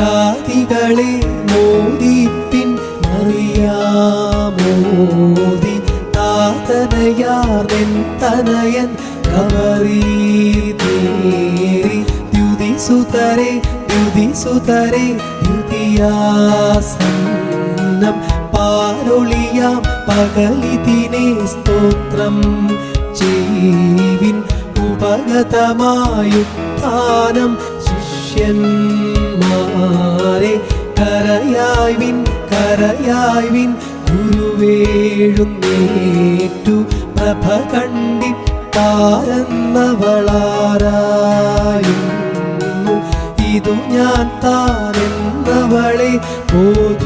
ജാതികളെ മോദിപ്പിൻ മറിയാമോദി താതനയാർന്നെൻ തനയൻ കവറീതേറി ദ്യുതിസുതരെ ദ്യുതിസുതരെ ദ്യുതിയാസന്നം പാരൊളിയാം പകലിതിനെ സ്തോത്രം ചെയ്വിൻ ഉപഗതമായുത്ഥാനം ശിഷ്യന്മാരെ കരയായ്വിൻ കരയായ്വിൻ ഗുരുവേഴുന്നേറ്റു പ്രഭ കണ്ടിട്ടാരെന്നവളാരായുന്നു ഇതു ഞാൻ താനെന്നവളെ ബോധിപ്പിച്ചാൽ